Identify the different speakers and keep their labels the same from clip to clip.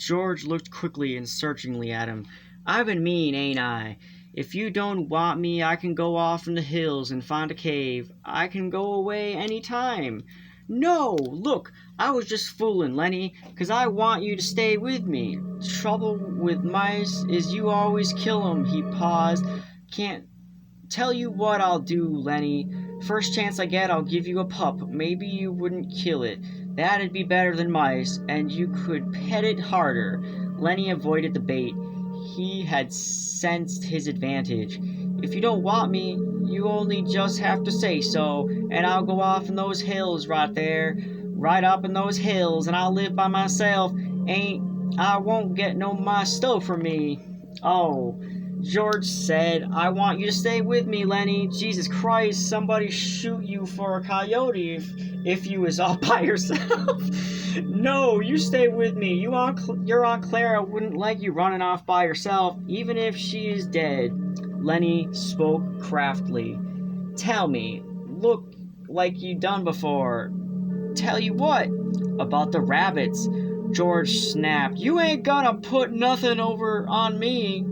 Speaker 1: George looked quickly and searchingly at him. "I've been mean, ain't I? If you don't want me, I can go off in the hills and find a cave. I can go away any time." "No! Look, I was just fooling, Lenny, 'cause I want you to stay with me. Trouble with mice is you always kill 'em." He paused. "Can't tell you what I'll do, Lenny. First chance I get, I'll give you a pup. Maybe you wouldn't kill it. That'd be better than mice, and you could pet it harder." Lenny avoided the bait. He had sensed his advantage. "If you don't want me, you only just have to say so, and I'll go off in those hills right there. Right up in those hills, and I'll live by myself. I won't get no mice stole from me." "Oh," George said, "I want you to stay with me, Lenny. Jesus Christ, somebody shoot you for a coyote if you was all by yourself." "No, you stay with me. Your Aunt Clara wouldn't like you running off by yourself, even if she is dead." Lenny spoke craftily. "Tell me. Look like you done before." "Tell you what?" "About the rabbits." George snapped. "You ain't gonna put nothing over on me."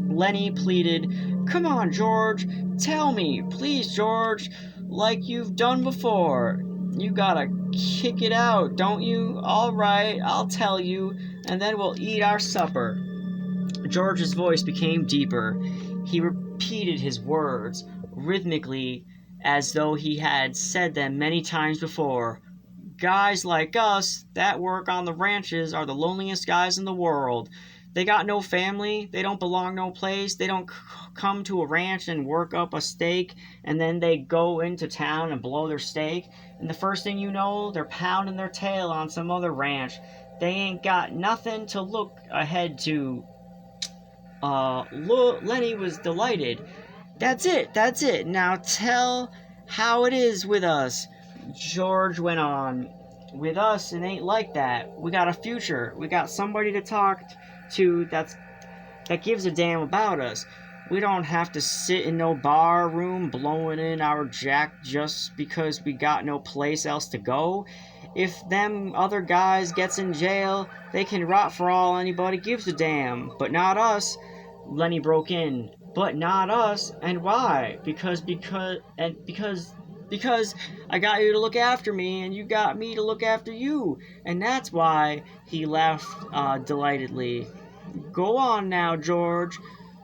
Speaker 1: Lenny pleaded. "Come on, George. Tell me. Please, George. Like you've done before. You gotta kick it out, don't you? All right, I'll tell you, and then we'll eat our supper." George's voice became deeper. He repeated his words rhythmically, as though he had said them many times before. "Guys like us that work on the ranches are the loneliest guys in the world. They got no family, they don't belong no place, they don't come to a ranch and work up a stake, and then they go into town and blow their stake, and the first thing you know, they're pounding their tail on some other ranch. They ain't got nothing to look ahead to." Lenny was delighted. That's it. Now tell how it is with us." George went on. "With us, it ain't like that. We got a future. We got somebody to talk to that gives a damn about us. We don't have to sit in no bar room blowing in our jack just because we got no place else to go. If them other guys gets in jail, they can rot for all anybody gives a damn. But not us." Lenny broke in. "But not us? And why?" Because I got you to look after me, and you got me to look after you, and that's why." He laughed delightedly. "Go on now, George.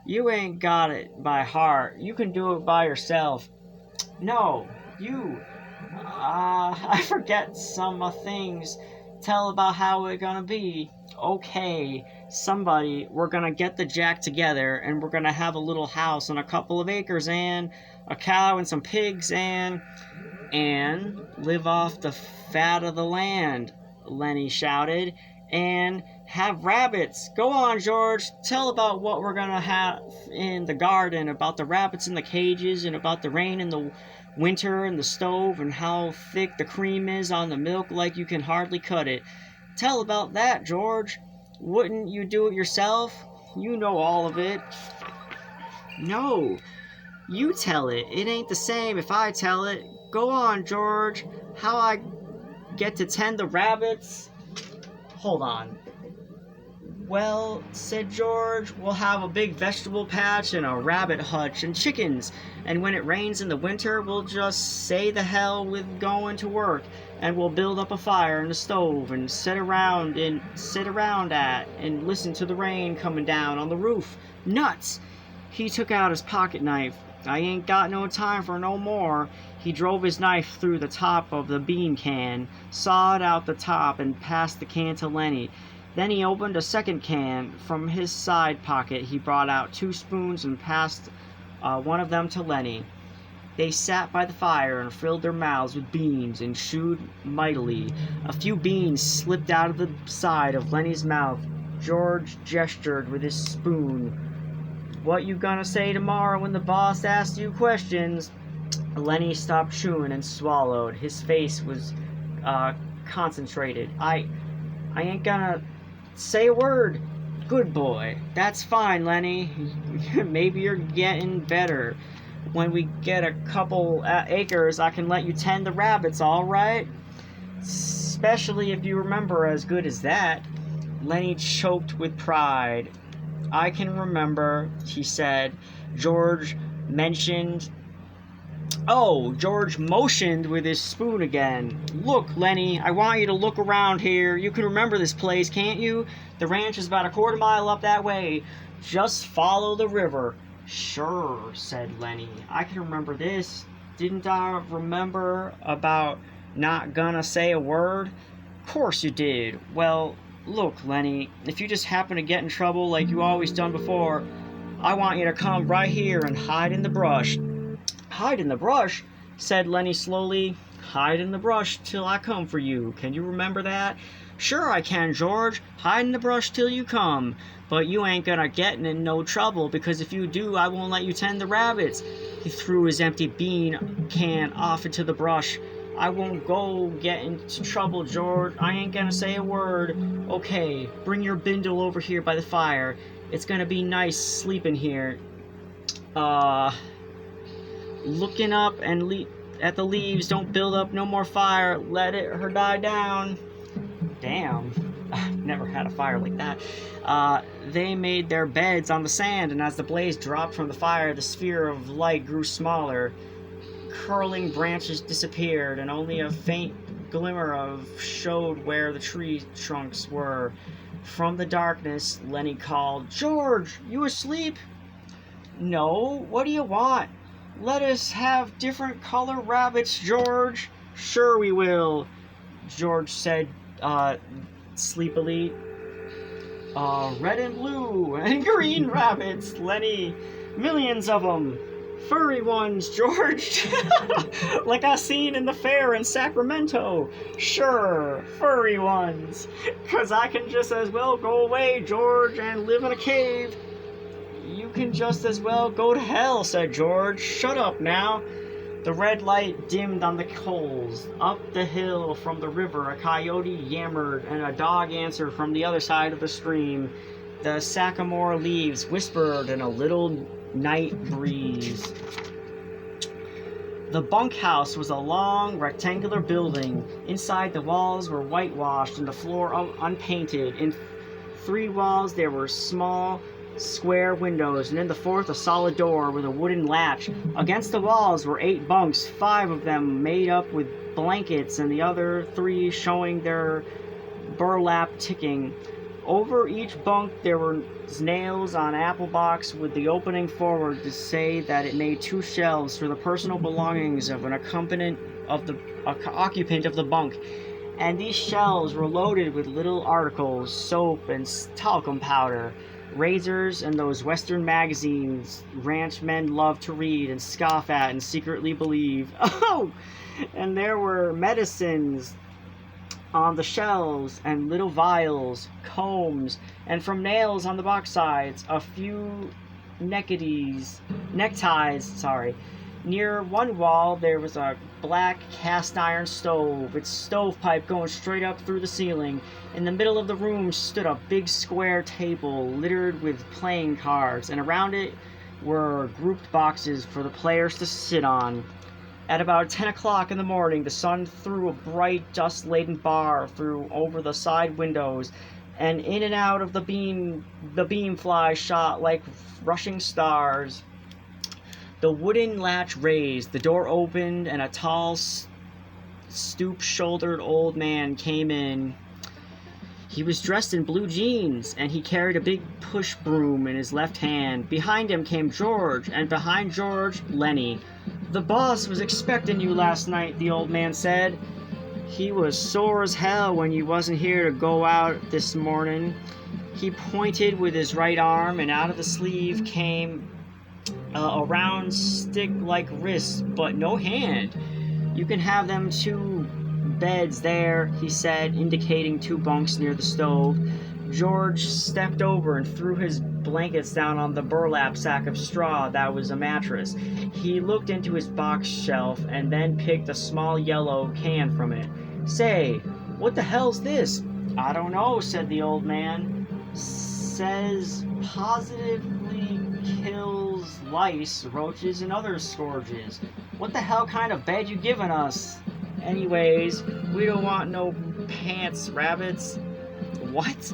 Speaker 1: You ain't got it by heart. You can do it by yourself." "No, you. I forget some things. Tell about how we're gonna be." "Okay, somebody, we're gonna get the jack together, and we're gonna have a little house and a couple of acres, and a cow and some pigs, and live off the fat of the land," Lenny shouted, "and have rabbits." "Go on, George. Tell about what we're gonna have in the garden, about the rabbits in the cages, and about the rain in the winter and the stove, and how thick the cream is on the milk like you can hardly cut it. Tell about that, George. Wouldn't you do it yourself? You know all of it." "No, you tell it. It ain't the same if I tell it. Go on, George. How I get to tend the rabbits?" "Hold on." "Well," said George, "we'll have a big vegetable patch and a rabbit hutch and chickens, and when it rains in the winter, we'll just say the hell with going to work, and we'll build up a fire in the stove and sit around at and listen to the rain coming down on the roof. Nuts!" He took out his pocket knife. "I ain't got no time for no more." He drove his knife through the top of the bean can, sawed out the top, and passed the can to Lenny. Then he opened a second can. From his side pocket he brought out 2 spoons and passed one of them to Lenny. They sat by the fire and filled their mouths with beans and chewed mightily. A few beans slipped out of the side of Lenny's mouth. George gestured with his spoon. "What you gonna say tomorrow when the boss asks you questions?" Lenny stopped chewing and swallowed. His face was concentrated. I ain't gonna say a word." "Good boy. That's fine, Lenny. Maybe you're getting better. When we get a couple acres, I can let you tend the rabbits, all right? Especially if you remember as good as that." Lenny choked with pride. I can remember, he said. George mentioned... Oh, George motioned with his spoon again. Look, Lenny, I want you to look around here. You can remember this place, can't you? The ranch is about a quarter mile up that way. Just follow the river. Sure, said Lenny. I can remember this. Didn't I remember about not gonna say a word? Course you did. Well, look, Lenny, if you just happen to get in trouble like you always done before, I want you to come right here and hide in the brush. Hide in the brush, said Lenny slowly. Hide in the brush till I come for you. Can you remember that? Sure I can, George. Hide in the brush till you come. But you ain't gonna get in no trouble, because if you do, I won't let you tend the rabbits. He threw his empty bean can off into the brush. I won't go get into trouble, George. I ain't gonna say a word. Okay, bring your bindle over here by the fire. It's gonna be nice sleeping here. Looking up and at the leaves, don't build up no more fire. Let her die down. Damn, I've never had a fire like that. They made their beds on the sand, and as the blaze dropped from the fire, the sphere of light grew smaller. Curling branches disappeared, and only a faint glimmer showed where the tree trunks were. From the darkness, Lenny called, George, you asleep? No, what do you want? Let us have different color rabbits, George. Sure we will, George said, sleepily. Red and blue and green rabbits, Lenny. Millions of them. Furry ones, George. Like I seen in the fair in Sacramento. Sure, furry ones. 'Cause I can just as well go away, George, and live in a cave. You can just as well go to hell, said George. Shut up now. The red light dimmed on the coals. Up the hill from the river, a coyote yammered, and a dog answered from the other side of the stream. The sycamore leaves whispered in a little night breeze. The bunkhouse was a long, rectangular building. Inside, the walls were whitewashed and the floor unpainted. In 3 walls, there were small, square windows, and in the 4th a solid door with a wooden latch. Against the walls were 8 bunks, 5 of them made up with blankets and the other 3 showing their burlap ticking. Over each bunk there were nails on apple box with the opening forward to say that it made 2 shelves for the personal belongings of an occupant of the bunk. And these shelves were loaded with little articles, soap and talcum powder, razors, and those Western magazines ranchmen love to read and scoff at and secretly believe. Oh! And there were medicines on the shelves, and little vials, combs, and from nails on the box sides, a few neckties. Near one wall there was a black cast iron stove, its stovepipe going straight up through the ceiling. In the middle of the room stood a big square table littered with playing cards, and around it were grouped boxes for the players to sit on. At about 10 o'clock in the morning, the sun threw a bright, dust-laden bar through over the side windows, and in and out of the beam flies shot like rushing stars. The wooden latch raised, the door opened, and a tall, stoop-shouldered old man came in. He was dressed in blue jeans, and he carried a big push broom in his left hand. Behind him came George, and behind George, Lenny. The boss was expecting you last night, the old man said. He was sore as hell when you wasn't here to go out this morning. He pointed with his right arm, and out of the sleeve came a round stick-like wrist, but no hand. You can have them 2 beds there, he said, indicating 2 bunks near the stove. George stepped over and threw his blankets down on the burlap sack of straw that was a mattress. He looked into his box shelf and then picked a small yellow can from it. Say, what the hell's this? I don't know, said the old man. Says positively kills lice, roaches, and other scourges. What the hell kind of bed you giving us? Anyways, we don't want no pants, rabbits. What?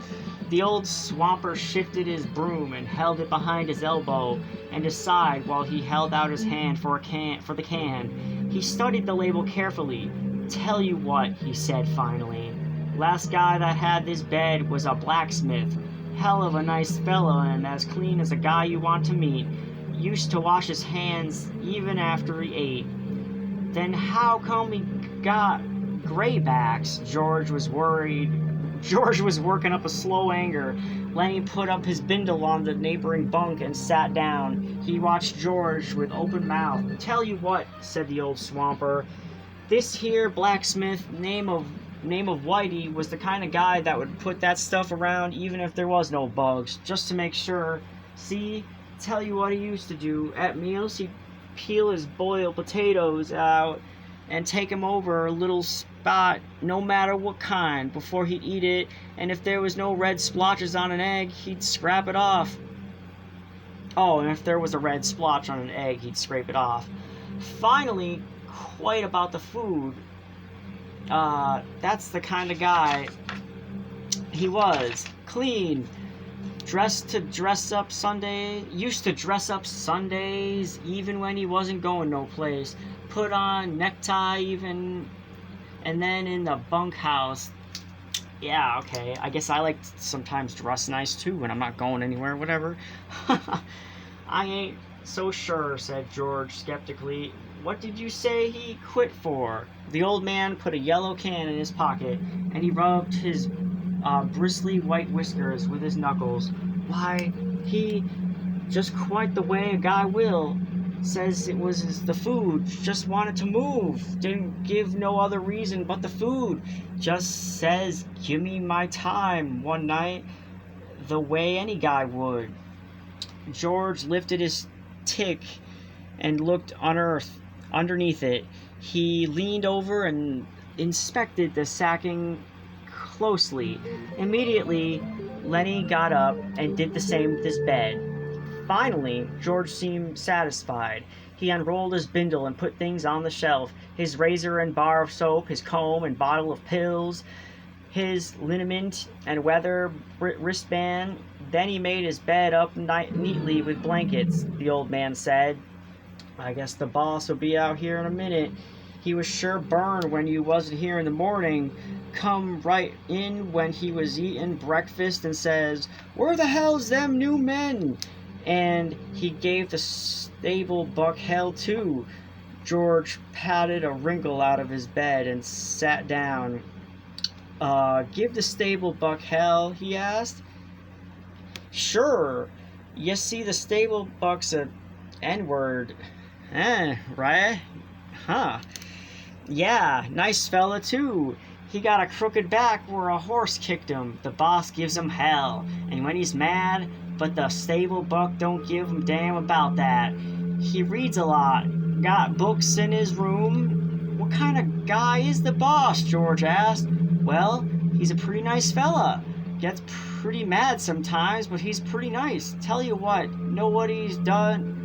Speaker 1: The old swamper shifted his broom and held it behind his elbow and his side while he held out his hand for the can. He studied the label carefully. "Tell you what," he said finally. "Last guy that had this bed was a blacksmith. Hell of a nice fella and as clean as a guy you want to meet. Used to wash his hands even after he ate." "Then how come he got graybacks?" George was worried. George was working up a slow anger. Lenny put up his bindle on the neighboring bunk and sat down. He watched George with open mouth. "Tell you what," said the old swamper. "This here blacksmith, name of Whitey, was the kind of guy that would put that stuff around even if there was no bugs, just to make sure. See? Tell you what he used to do. At meals, he'd peel his boiled potatoes out and take 'em over a little spot, no matter what kind, before he'd eat it, and if there was no red splotches on an egg, he'd scrap it off." Oh, and if there was a red splotch on an egg, he'd scrape it off. Finally, quite about the food. That's the kind of guy he was. Clean. Used to dress up Sundays, even when he wasn't going no place. Put on necktie even, and then in the bunkhouse. Yeah, okay, I guess I like to sometimes dress nice too when I'm not going anywhere, whatever. "I ain't so sure," said George skeptically. "What did you say he quit for?" The old man put a yellow can in his pocket, and he rubbed his bristly white whiskers with his knuckles. "Why, he just quite the way a guy will. Says it was the food. Just wanted to move. Didn't give no other reason but the food. Just says, 'Give me my time,' one night, the way any guy would." George lifted his tick and looked underneath it. He leaned over and inspected the sacking closely. Immediately, Lenny got up and did the same with his bed. Finally, George seemed satisfied. He unrolled his bindle and put things on the shelf: his razor and bar of soap, his comb and bottle of pills, his liniment and weather wristband. Then he made his bed up neatly with blankets. The old man said, "I guess the boss will be out here in a minute. He was sure burned when you wasn't here in the morning. Come right in when he was eating breakfast and says, 'Where the hell's them new men?' And he gave the stable buck hell too." George patted a wrinkle out of his bed and sat down. "Give the stable buck hell?" he asked. "Sure. You see, the stable buck's a N-word. Right? Huh. Yeah, nice fella too. He got a crooked back where a horse kicked him. The boss gives him hell, and when he's mad, but the stable buck don't give him damn about that. He reads a lot. Got books in his room." "What kind of guy is the boss?" George asked. "Well, he's a pretty nice fella. Gets pretty mad sometimes, but he's pretty nice. Tell you what, know what he done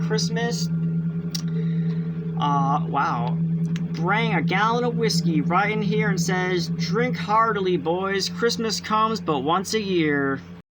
Speaker 1: Christmas? Wow. Bring a gallon of whiskey right in here and says, 'Drink heartily, boys. Christmas comes but once a year.'"